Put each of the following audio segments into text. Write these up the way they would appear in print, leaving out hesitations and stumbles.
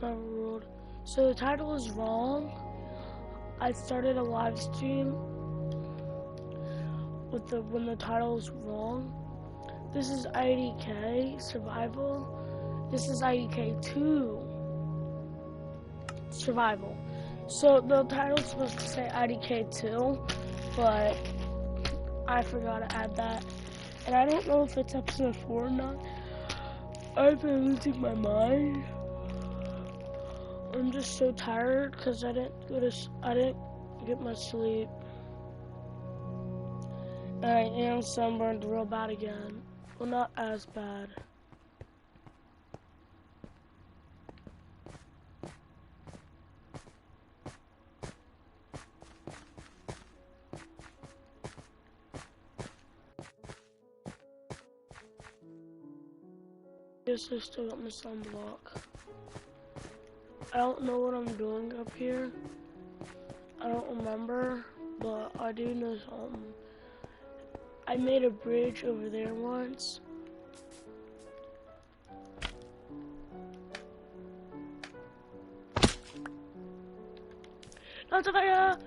my world. So the title is wrong. I started a live stream with when the title is wrong. This is IDK Survival. This is IDK 2 Survival. So the title's supposed to say IDK 2, but I forgot to add that. And I don't know if it's episode 4 or not. I've been losing my mind. I'm just so tired because I didn't get much sleep. And I am sunburned real bad again. Well, not as bad. Guess I still got my sunblock. I don't know what I'm doing up here. I don't remember, but I do know something. I made a bridge over there once. Not the fire!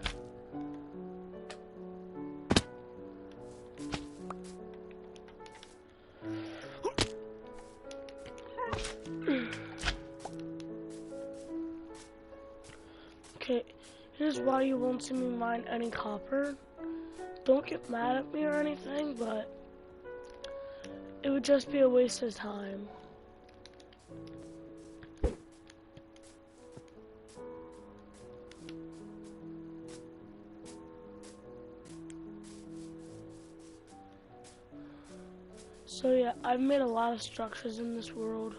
Okay, here's why you won't see me mine any copper. Don't get mad at me or anything, but it would just be a waste of time. So yeah, I've made a lot of structures in this world.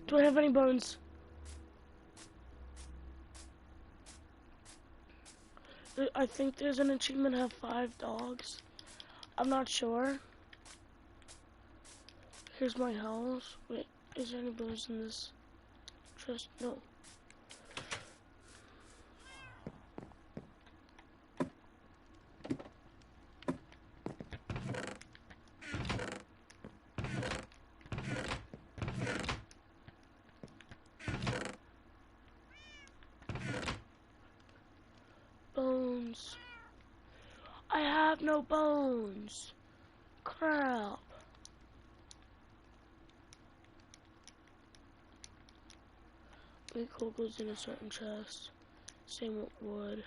Do I have any bones? I think there's an achievement to have 5 dogs. I'm not sure. Here's my house. Wait, is there any bones in this chest? No. Bones. I have no bones. Crap. Wait, coal goes in a certain chest. Same with wood.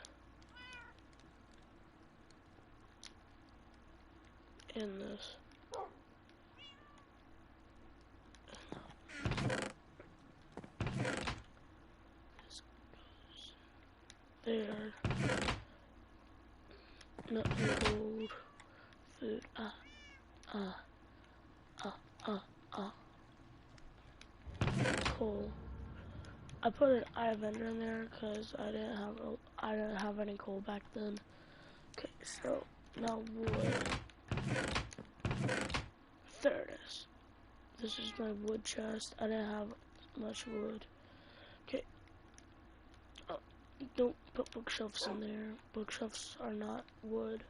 And this. This goes there. Nothing gold. Food. Coal. I put an eye vendor in there because I didn't have any coal back then. Okay, so now wood. There it is. This is my wood chest. I didn't have much wood. Okay. Oh, don't put bookshelves in there. Bookshelves are not wood.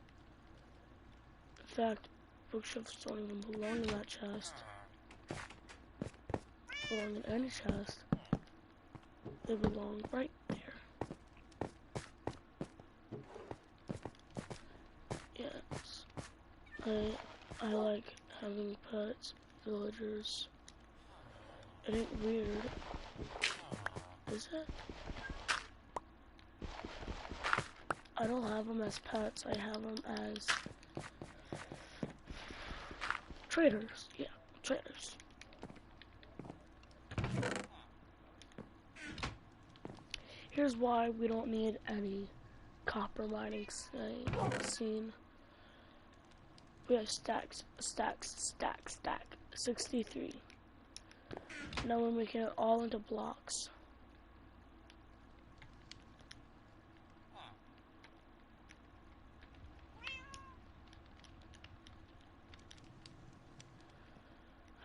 In fact, bookshelves don't even belong in that chest. They belong in any chest. They belong right there. Yes. I like having pets, villagers. It ain't weird. Is it? I don't have them as pets. I have them as traders. Yeah, traders. Here's why we don't need any copper mining scene. We have stacks, 63. Now we're making it all into blocks.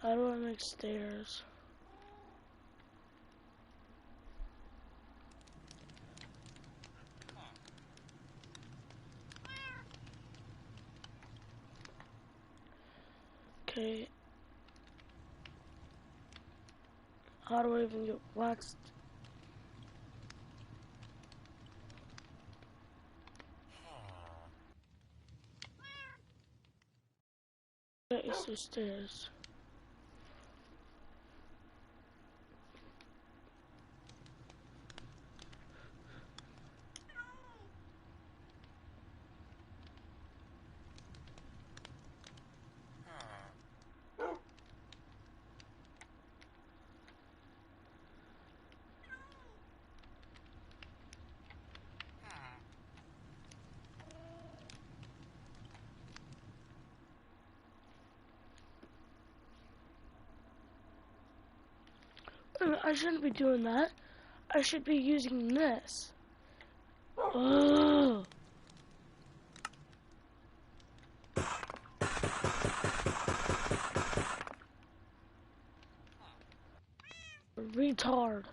How do I make stairs? Okay. How do I even get waxed? That is the stairs. I shouldn't be doing that. I should be using this. Ugh. Retard.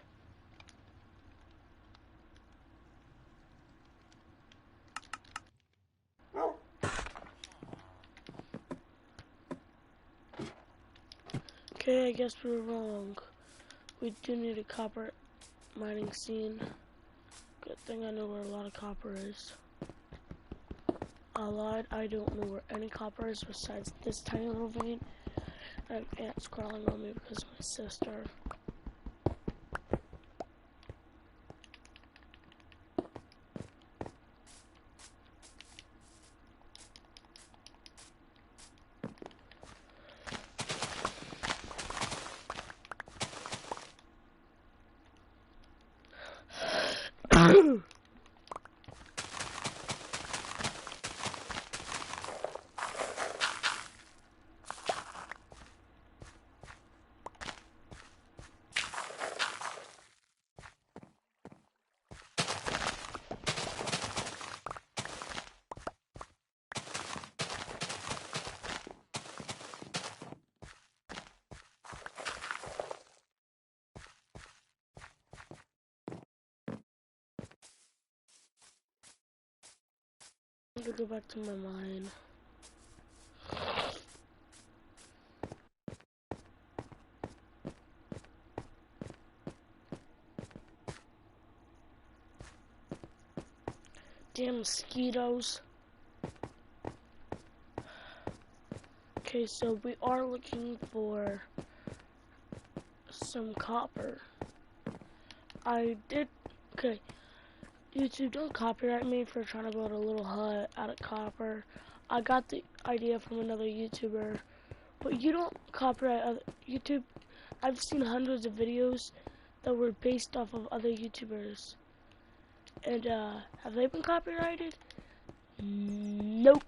Okay, I guess we were wrong. We do need a copper mining scene. Good thing I know where a lot of copper is. I lied, I don't know where any copper is besides this tiny little vein. And ants crawling on me because of my sister. I'm gonna go back to my mine. Damn mosquitoes. Okay, so we are looking for some copper. Okay, YouTube, don't copyright me for trying to build a little hut out of copper. I got the idea from another YouTuber, but you don't copyright other YouTube. I've seen hundreds of videos that were based off of other YouTubers. And, have they been copyrighted? Nope.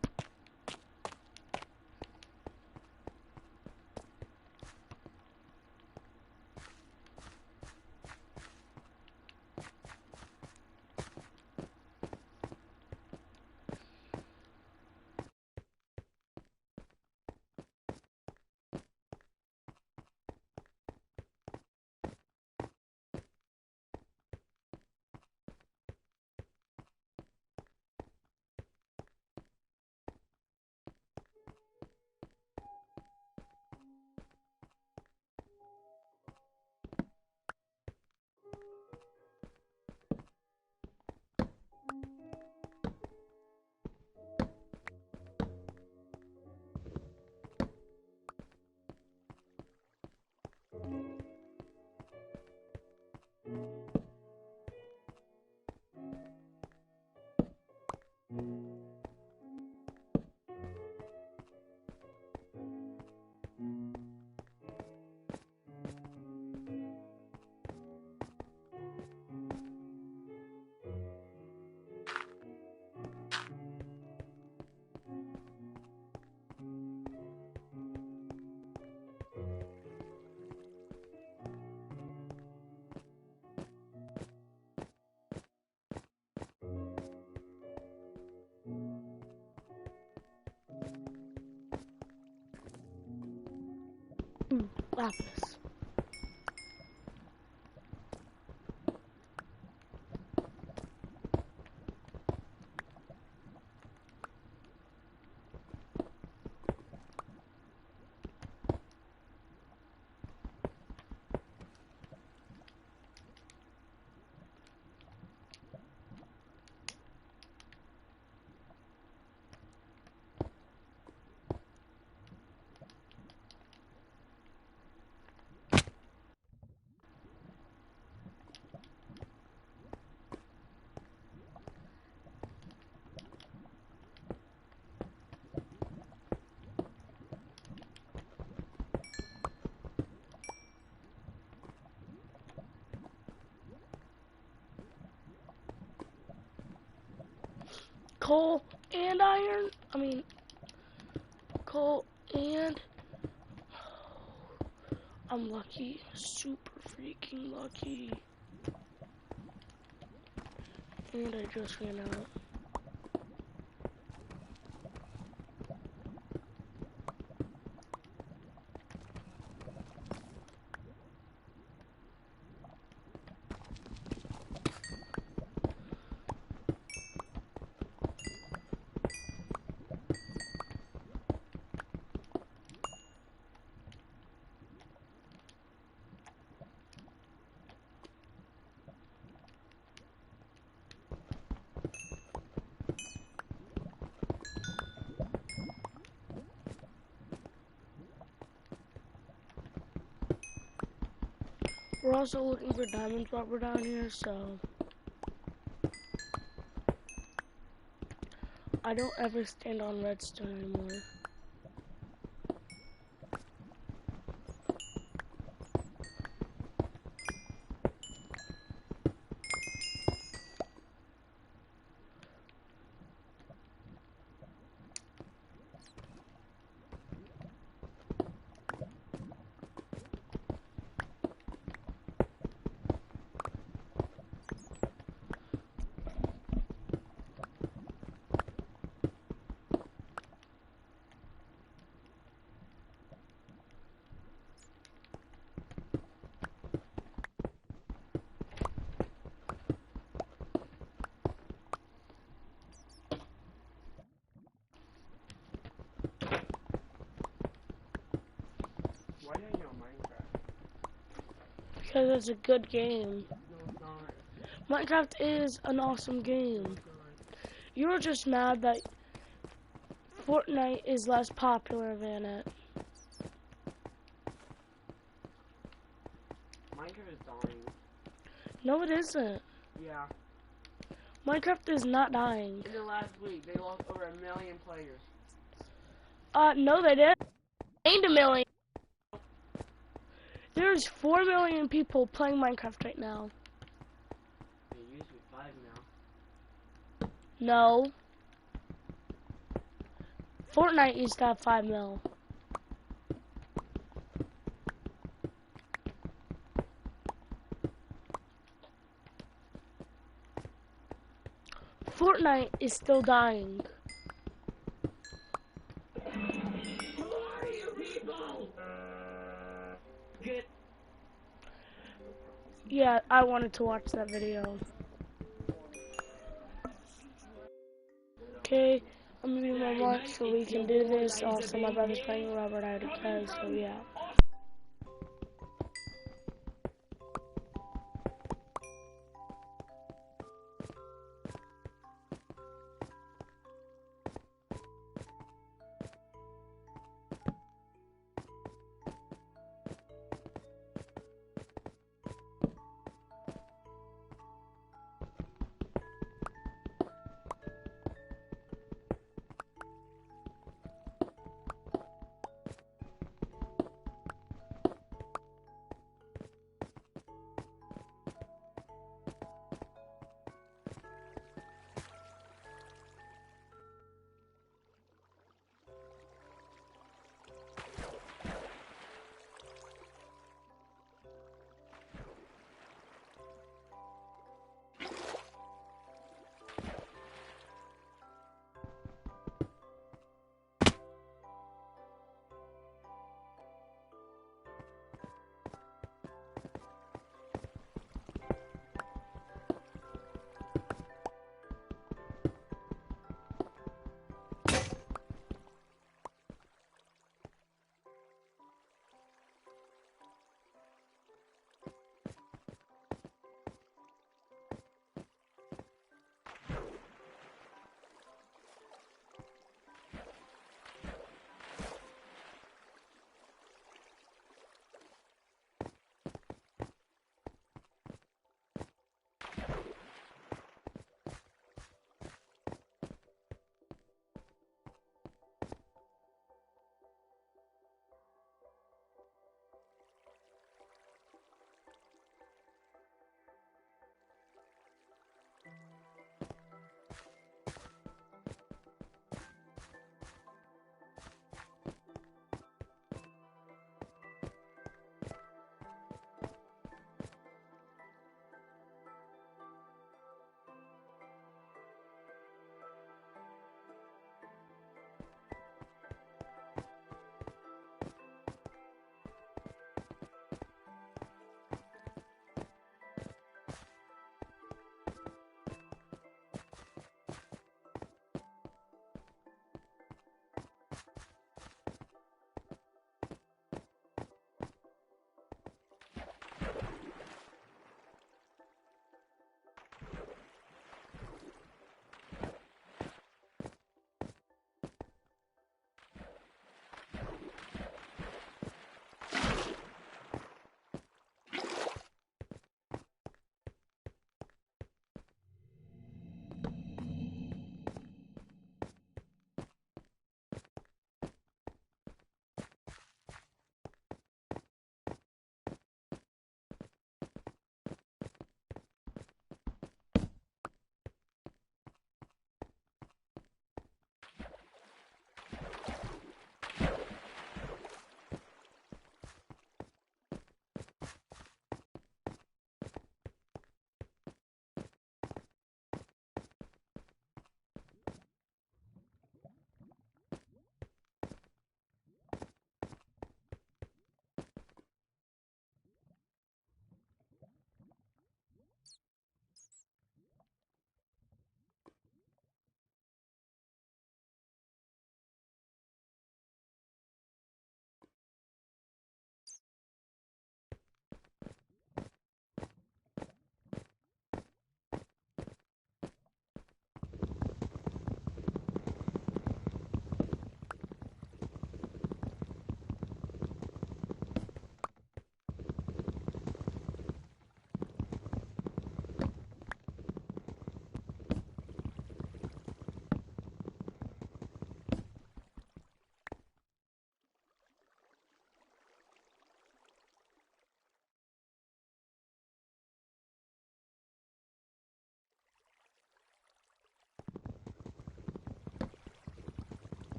Lapis. coal and iron. I mean, coal and... I'm lucky. Super freaking lucky. And I just ran out. We're also looking for diamonds while we're down here, so I don't ever stand on redstone anymore. Why don't you know Minecraft? Because it's a good game. No, it's not. Minecraft is an awesome game. No, it's not. You're just mad that Fortnite is less popular than it. Minecraft is dying. No, it isn't. Yeah. Minecraft is not dying. In the last week, they lost over 1 million players. No, they didn't. Gained 1 million. There's 4 million people playing Minecraft right now. It used to be 5 now. No. Fortnite used to have 5 mil. Fortnite is still dying. Who are you people? Get. Yeah, I wanted to watch that video. Okay, I'm gonna be my lunch so we can do this. Also, my brother's playing Robert IDK, so yeah.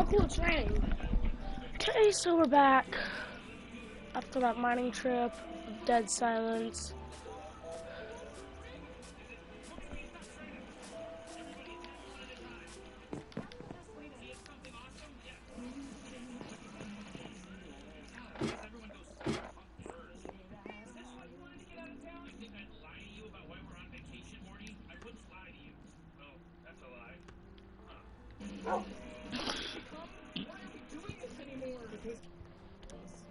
cool, it's raining. Okay, so we're back after that mining trip, dead silence.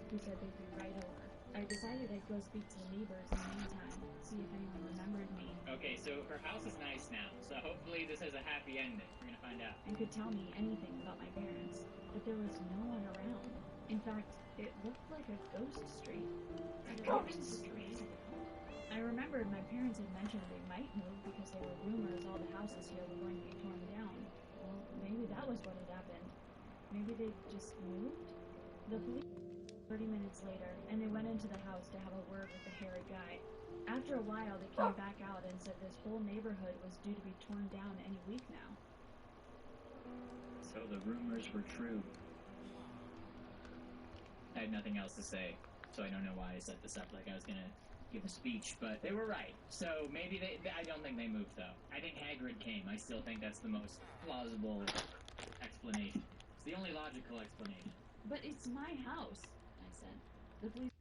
Who said they'd be right over. I decided I'd go speak to the neighbors in the meantime, see if anyone remembered me. Okay, so her house is nice now, so hopefully this has a happy ending. We're gonna find out. And could tell me anything about my parents, but there was no one around. In fact, it looked like a ghost street. A ghost street? I remembered my parents had mentioned they might move because there were rumors all the houses here were going to be torn down. Well, maybe that was what had happened. Maybe they just moved? The police 30 minutes later, and they went into the house to have a word with the hairy guy. After a while, they came back out and said this whole neighborhood was due to be torn down any week now. So the rumors were true. I had nothing else to say, so I don't know why I set this up like I was gonna give a speech, but they were right. So maybe I don't think they moved, though. I think Hagrid came. I still think that's the most plausible explanation. It's the only logical explanation. But it's my house, I said. The police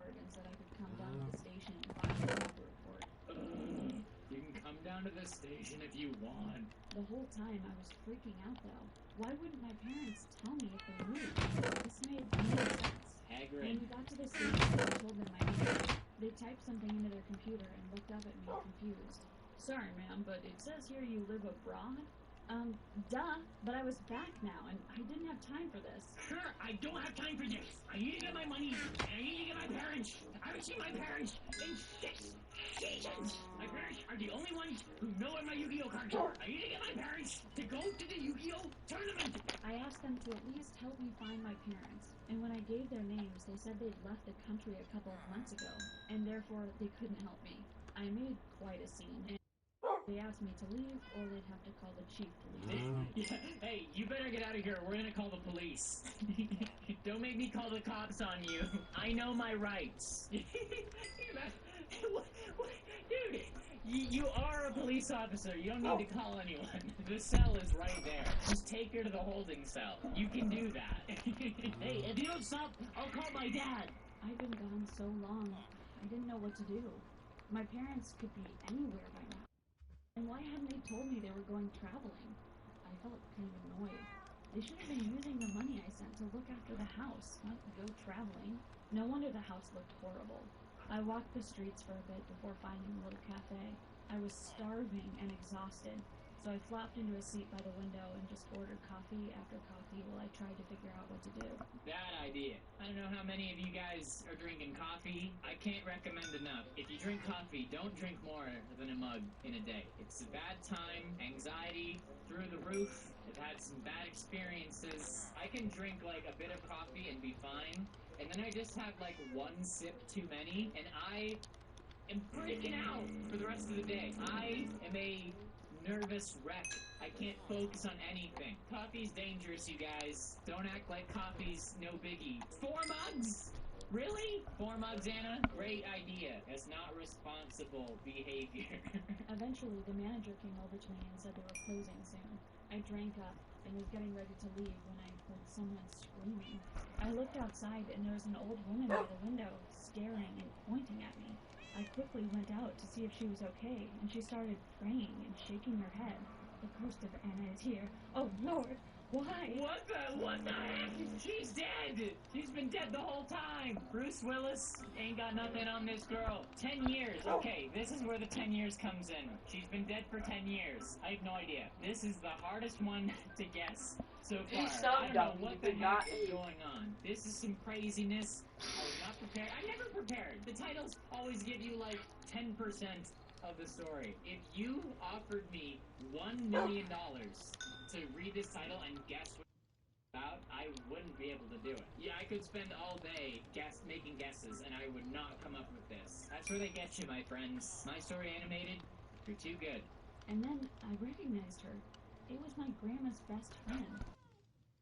and said I could come down to the station and find the report. You can come down to the station if you want. The whole time I was freaking out, though. Why wouldn't my parents tell me if they moved? This made no sense. Hagrid. When we got to the station, I told them my name. They typed something into their computer and looked up at me confused. Sorry, ma'am, but it says here you live abroad? Duh, but I was back now, and I didn't have time for this. Sure, I don't have time for this. I need to get my money, and I need to get my parents. I haven't seen my parents in 6 seasons. My parents are the only ones who know where my Yu-Gi-Oh cards are. I need to get my parents to go to the Yu-Gi-Oh tournament. I asked them to at least help me find my parents, and when I gave their names, they said they'd left the country a couple of months ago, and therefore they couldn't help me. I made quite a scene, and they asked me to leave, or they'd have to call the chief to leave. Yeah. Hey, you better get out of here. We're gonna call the police. Don't make me call the cops on you. I know my rights. Dude, you are a police officer. You don't need to call anyone. The cell is right there. Just take her to the holding cell. You can do that. Hey, if you don't stop, I'll call my dad. I've been gone so long, I didn't know what to do. My parents could be anywhere by now. And why hadn't they told me they were going traveling? I felt kind of annoyed. They should have been using the money I sent to look after the house, not go traveling. No wonder the house looked horrible. I walked the streets for a bit before finding a little cafe. I was starving and exhausted, so I flopped into a seat by the window and just ordered coffee after coffee while I tried to figure out what to do. Bad idea. I don't know how many of you guys are drinking coffee. I can't recommend enough. If you drink coffee, don't drink more than a mug in a day. It's a bad time, anxiety through the roof. I've had some bad experiences. I can drink like a bit of coffee and be fine, and then I just have like one sip too many, and I am freaking out for the rest of the day. I am a nervous wreck. I can't focus on anything. Coffee's dangerous, you guys. Don't act like coffee's no biggie. 4 mugs? Really? 4 mugs, Anna? Great idea. That's not responsible behavior. Eventually, the manager came over to me and said they were closing soon. I drank up and was getting ready to leave when I heard someone screaming. I looked outside and there was an old woman by the window, staring and pointing at me. I quickly went out to see if she was okay, and she started praying and shaking her head. The ghost of Anna is here. Oh, Lord, why? What the heck? She's dead! She's been dead the whole time! Bruce Willis ain't got nothing on this girl. 10 years. Okay, this is where the 10 years comes in. She's been dead for 10 years. I have no idea. This is the hardest one to guess so far. I don't know what the heck is going on. This is some craziness. I was not prepared. I'm never prepared. The titles always give you like 10% of the story. If you offered me $1 million to read this title and guess what it's about, I wouldn't be able to do it. Yeah, I could spend all day making guesses, and I would not come up with this. That's where they get you, my friends. My story animated, you're too good. And then I recognized her. It was my grandma's best friend.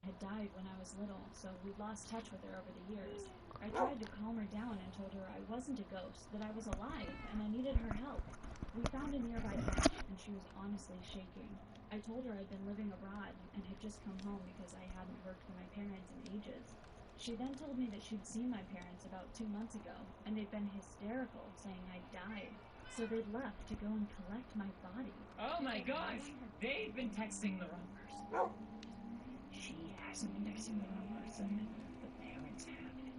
had died when I was little, so we'd lost touch with her over the years. I tried to calm her down and told her I wasn't a ghost, that I was alive, and I needed her help. We found a nearby bush, and she was honestly shaking. I told her I'd been living abroad and had just come home because I hadn't heard from my parents in ages. She then told me that she'd seen my parents about 2 months ago, and they'd been hysterical, saying I'd died. So they'd left to go and collect my body. Oh my gosh! They've been texting the wrong person. She hasn't been texting the wrong person. The parents have it.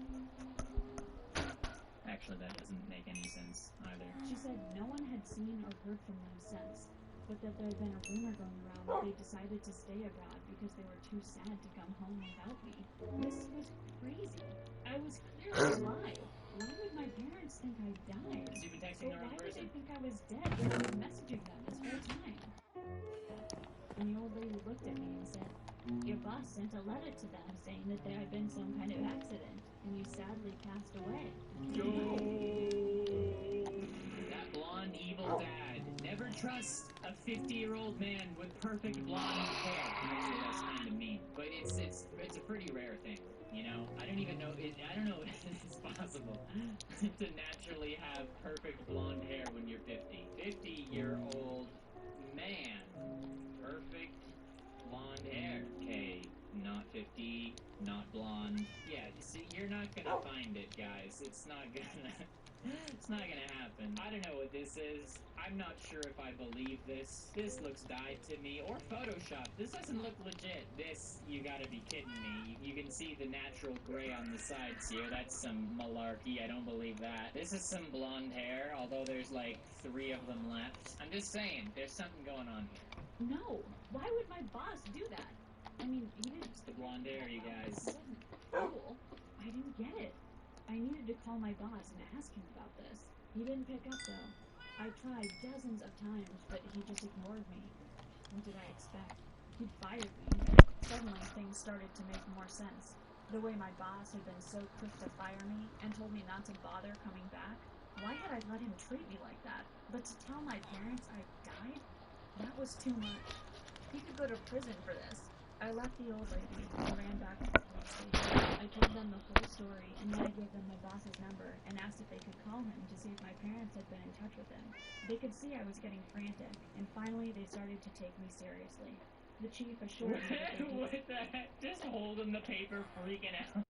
Actually, that doesn't make any sense either. She said no one had seen or heard from them since, but that there had been a rumor going around that they decided to stay abroad because they were too sad to come home without me. This was crazy. I was clearly alive. Why would my parents think I died? You've been texting the wrong Why would person. they think I was dead when I was messaging them this whole time? And the old lady looked at me and said, your boss sent a letter to them saying that there had been some kind of accident, and you sadly passed away. That blonde evil dad. Never trust a 50-year-old man with perfect blonde hair. Actually, that's kind of mean, but it's a pretty rare thing. You know, I don't even know. I don't know if it's possible to naturally have perfect blonde hair when you're 50. 50-year-old man, perfect blonde hair. Okay, not 50, not blonde. Yeah, see, you're not gonna find it, guys. It's not gonna happen. I don't know what this is. I'm not sure if I believe this. This looks dyed to me, or photoshopped. This doesn't look legit. This, you gotta be kidding me. You can see the natural gray on the sides here. That's some malarkey. I don't believe that. This is some blonde hair, although there's like 3 of them left. I'm just saying, there's something going on here. No, why would my boss do that? I mean, he didn't... It's the blonde hair, you guys. He wasn't cruel. I didn't get it. I needed to call my boss and ask him about this. He didn't pick up, though. I tried dozens of times, but he just ignored me. What did I expect? He'd fired me. Suddenly, things started to make more sense. The way my boss had been so quick to fire me and told me not to bother coming back. Why had I let him treat me like that? But to tell my parents I died? That was too much. He could go to prison for this. I left the old lady and ran back to the police station. I told them the whole story, and then I gave them my boss's number and asked if they could call him to see if my parents had been in touch with him. They could see I was getting frantic, and finally they started to take me seriously. The chief assured me that they What the heck? Just holding the paper, freaking out.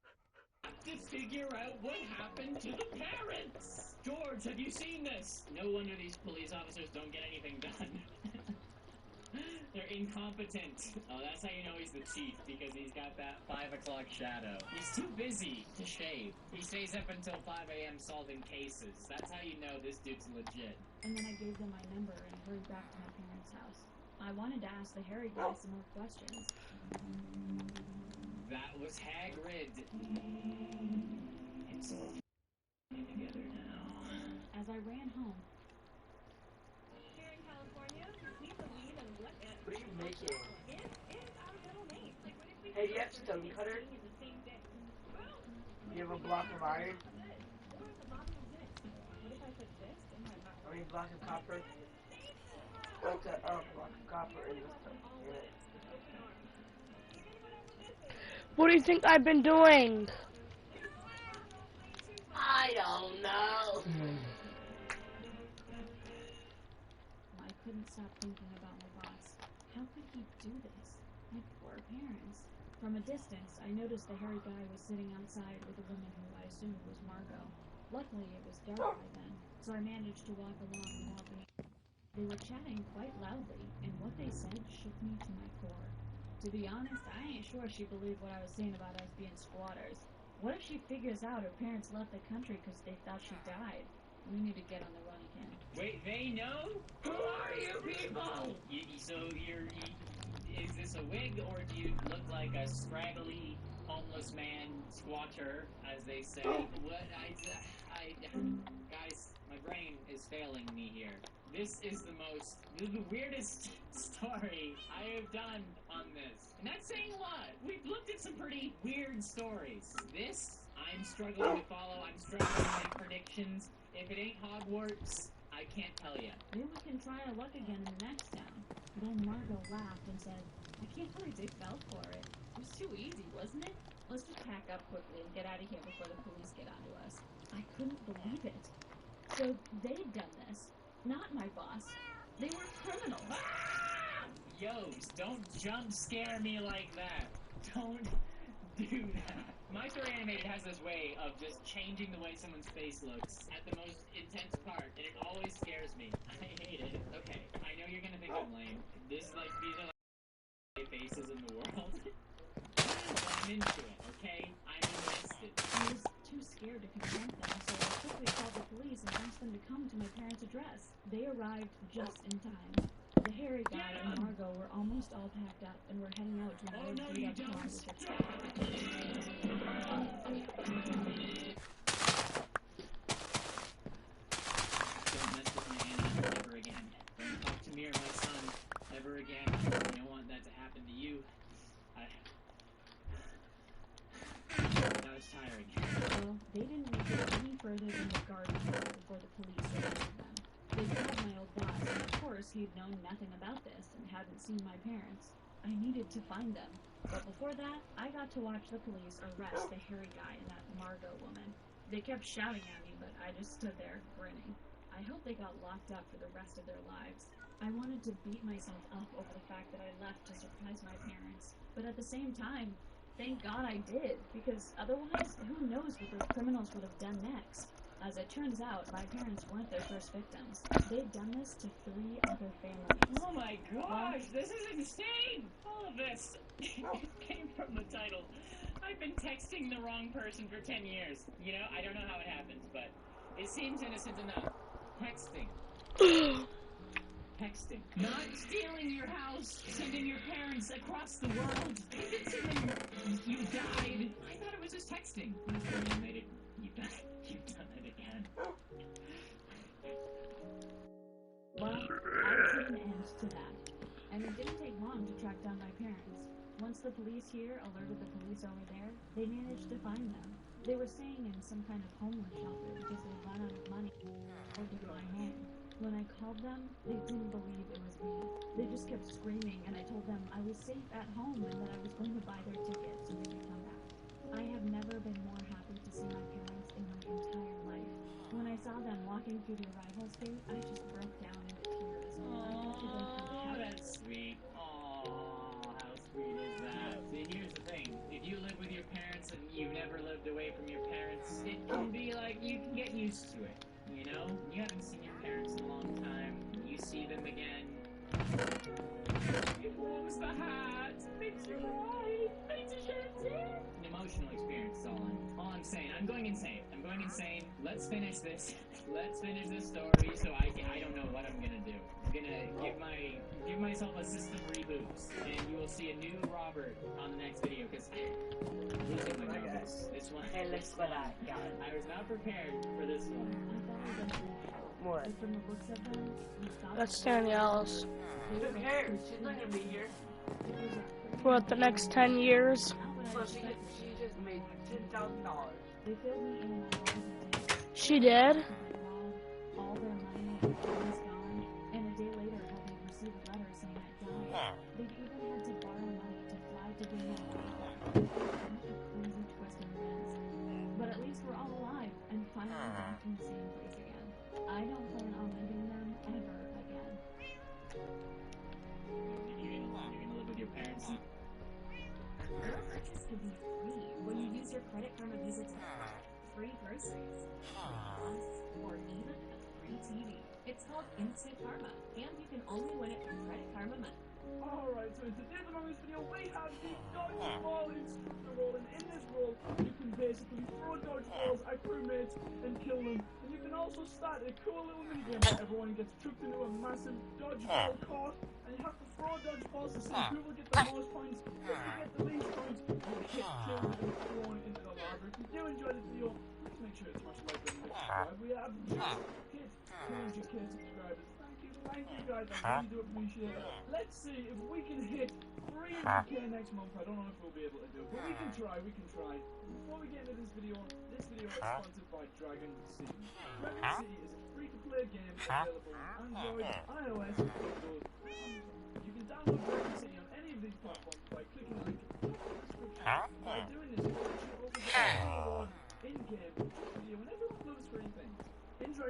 To figure out what happened to the parents. George, have you seen this? No wonder these police officers don't get anything done. They're incompetent. Oh, that's how you know he's the chief, because he's got that 5 o'clock shadow. He's too busy to shave. He stays up until 5 a.m. solving cases. That's how you know this dude's legit. And then I gave them my number and hurried back to my parents' house. I wanted to ask the hairy guy some more questions. That was Hagrid. It's all together now. As I ran home, Here in California, we believe in what What are you making? is our middle name. Like, what if we Hey, do you have stone cutter? in the same day? Do you have a block of iron? Or the bottom of this. What if I put this in my mouth? I mean, block of copper? What's a block of copper in this stuff? What do you think I've been doing? I don't know. I couldn't stop thinking about my boss. How could he do this? My poor parents. From a distance, I noticed the hairy guy was sitting outside with a woman who I assumed was Margot. Luckily, it was dark by then, so I managed to walk along without being... They were chatting quite loudly, and what they said shook me to my core. To be honest, I ain't sure she believed what I was saying about us being squatters. What if she figures out her parents left the country because they thought she died? We need to get on the run again. Wait, they know? Who are you people? Is this a wig, or do you look like a scraggly homeless man, squatter, as they say? What, guys, my brain is failing me here. This is the weirdest story I have done on this. And that's saying a lot. We've looked at some pretty weird stories. This, I'm struggling to follow. I'm struggling to make predictions. If it ain't Hogwarts, I can't tell you. Maybe we can try our luck again in the next town. Then Margot laughed and said, I can't believe they fell for it. It was too easy, wasn't it? Let's just pack up quickly and get out of here before the police get onto us. I couldn't believe it. So they'd done this. Not my boss. They were criminals. Ah! Yos, don't jump scare me like that. Don't do that. My Story Animated has this way of just changing the way someone's face looks at the most intense part, and it always scares me. I hate it. Okay, I know you're gonna think I'm lame. These are like faces in the world. But I'm into it, okay? I'm invested. I was too scared to confront them, so I quickly called the police and asked them to come to my parents' address. They arrived just in time. The hairy guy and Margot were almost all packed up and were heading out to an old beat-up car with their Don't mess with my Anna ever again. Don't talk to me or my son ever again. I don't want that to happen to you. That was tiring. Well, they didn't make it any further than the garden before the police arrested them. They called my old boss, and of course he'd known nothing about this and hadn't seen my parents. I needed to find them. But before that, I got to watch the police arrest the hairy guy and that Margot woman. They kept shouting at me, but I just stood there, grinning. I hope they got locked up for the rest of their lives. I wanted to beat myself up over the fact that I left to surprise my parents. But at the same time, thank God I did, because otherwise, who knows what those criminals would have done next. As it turns out, my parents weren't their first victims. They'd done this to 3 other families. Oh my gosh, this is insane! All of this came from the title. I've been texting the wrong person for 10 years. You know, I don't know how it happens, but it seems innocent enough. Texting. Texting. Not stealing your house, sending your parents across the world, convincing them you died. I thought it was just texting. You made it. You've done it again. Well, I put an end to that. And it didn't take long to track down my parents. Once the police here alerted the police over there, they managed to find them. They were staying in some kind of homeless shelter because they'd run out of money or to fly home. When I called them, they didn't believe it was me. They just kept screaming, and I told them I was safe at home and that I was going to buy their ticket so they could come back. I have never been more happy to see my parents in my entire life. When I saw them walking through the arrivals gate, I just broke down into tears. Aww, that's sweet. Aww, how sweet is that? See, here's the thing. If you live with your parents and you've never lived away from your parents, it can be like you can get used to it. You know? You haven't seen your parents in a long time. You see them again. It warms the heart. Makes you cry. Makes you shed a tear. An emotional experience is all I'm saying. I'm going insane. Let's finish this. Let's finish this story so I don't know what I'm gonna do. I'm gonna give myself a system reboot, and you will see a new Robert on the next video, because I'm losing my numbers. This one. Hey, look what I got. I was not prepared for this one. What? From the looks of them, That's Danielle's. Who cares? She's not gonna be here. For what, the next 10 years? So she just made $10,000. They filled me in on everything. She did? All their money was gone, and a day later had they received a letter saying I died. They even had to borrow money to fly to Greenland. What a crazy twist of events. But at least we're all alive and finally back in the same place again. I don't plan on leaving them ever again. You're gonna live with your parents. Your purchase could be free when you use your Credit Karma Visa to free groceries, or even a free TV. It's called Instant Karma, and you can only win it with Credit Karma Money. Alright, so in today's Among Us video, we have the dodgeball instructor role, and in this role, you can basically throw dodgeballs at crewmates and kill them. And you can also start a cool little minigame where everyone gets chucked into a massive dodgeball court, and you have to throw dodgeballs to see who will get the most points. If you get the least points, you get killed and thrown into the lava. If you do enjoy the video, please make sure to smash the like button and subscribe. We have hit 200k subscribers. Thank you guys, I really do appreciate it. Let's see if we can hit 300k next month. I don't know if we'll be able to do it, but we can try. Before we get into this video is sponsored by Dragon City. Dragon City is a free-to-play game available on Android, iOS, and Windows. You can download Dragon City on any of these platforms.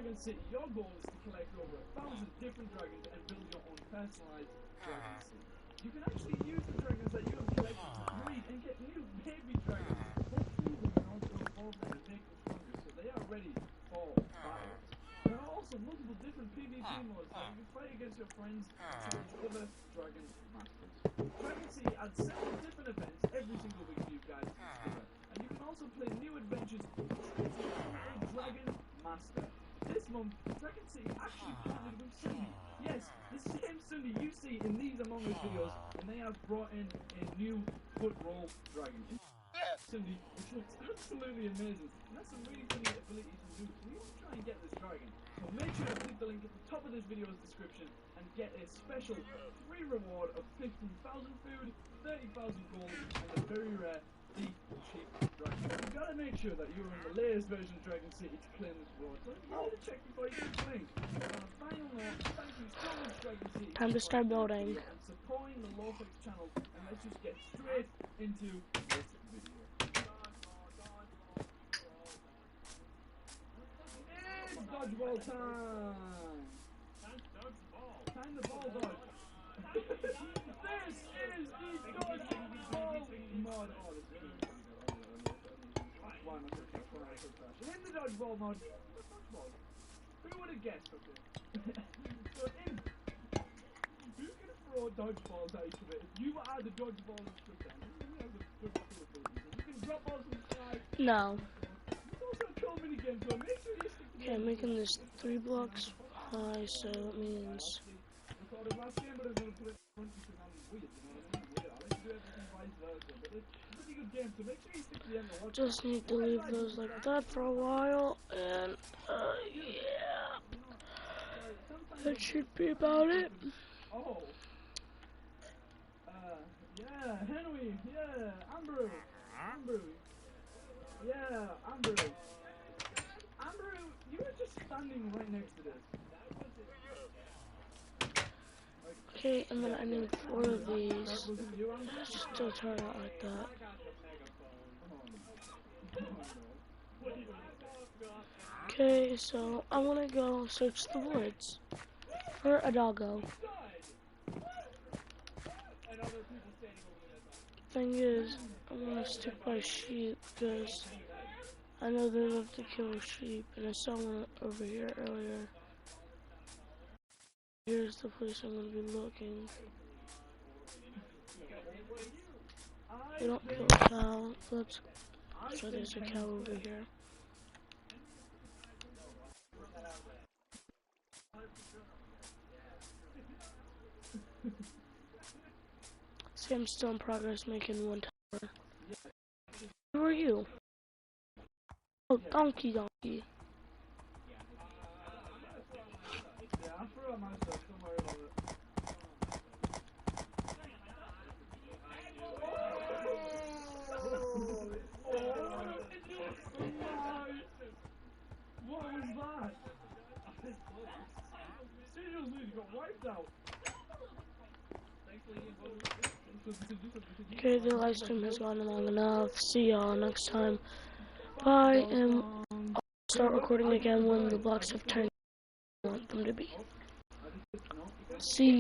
Dragon City, your goal is to collect over 1,000 different dragons and build your own personalized Dragon City. You can actually use the dragons that you have collected to breed and get new baby dragons. Hopefully we can also evolve them and make them stronger so they are ready for battle. There are also multiple different PvP modes that you can fight against your friends and other dragon masters. Dragon City adds several different events every single week for you guys to discover. And you can also play new adventures with a dragon master. This month, Dragon City actually partnered with Sunny. Yes, the same Sunny you see in these Among Us videos, and they have brought in a new foot roll dragon. Sunny, which looks absolutely amazing. And that's some really funny abilities to do. So we want to try and get this dragon. So make sure to click the link at the top of this video's description and get a special free reward of 15,000 food, 30,000 gold, and a very rare deep cheap dragon. You've got to make sure that you're in the latest version of Dragon City to claim this reward. So you need to check before you keep playing. And on a final note, thank you so much Dragon City Time to start building. and supporting the Lawfix channel, and let's just get straight into this video. It's dodgeball time! Time to ball dodge. This is the dodgeball mod. Oh, this is why am I so trash? In the dodgeball mod, dodgeball. Who would have guessed? Okay. So you can throw dodgeballs out of it. If you add the dodgeball and stuff down, you have a good ability. You can drop balls from the sky. No. It's also a cool mini game, so make sure you stick to the Okay, I'm making this 3 blocks high, so that means recorded last game, but I'm going to put it in front because I'm weird, you know what I mean? Weird. I like to do everything vice versa, but it's a pretty good game, so make sure you stick to the end and watch it. just need to leave those like that for a while, and yeah, that should be about it. Oh. Yeah, Henry, yeah, Andrew, yeah, Andrew, you were just standing right next to this. Okay, and then I need 4 of these. That wasn't you, Andrew? Still turn out like that. Okay, so I want to go search the woods for a doggo. Thing is, I'm gonna stick by sheep because I know they love to kill sheep, and I saw one over here earlier. Here's the place I'm gonna be looking. They don't kill cow. So there's a cow over here. See, I'm still in progress making 1 tower. Who are you? Oh, donkey. Yeah, I threw out my stuff, don't worry about it. What was that? Seriously, you got wiped out. Okay, the live stream has gone long enough. See y'all next time. Bye, and I'll start recording again when the blocks have turned I want them to be. See ya.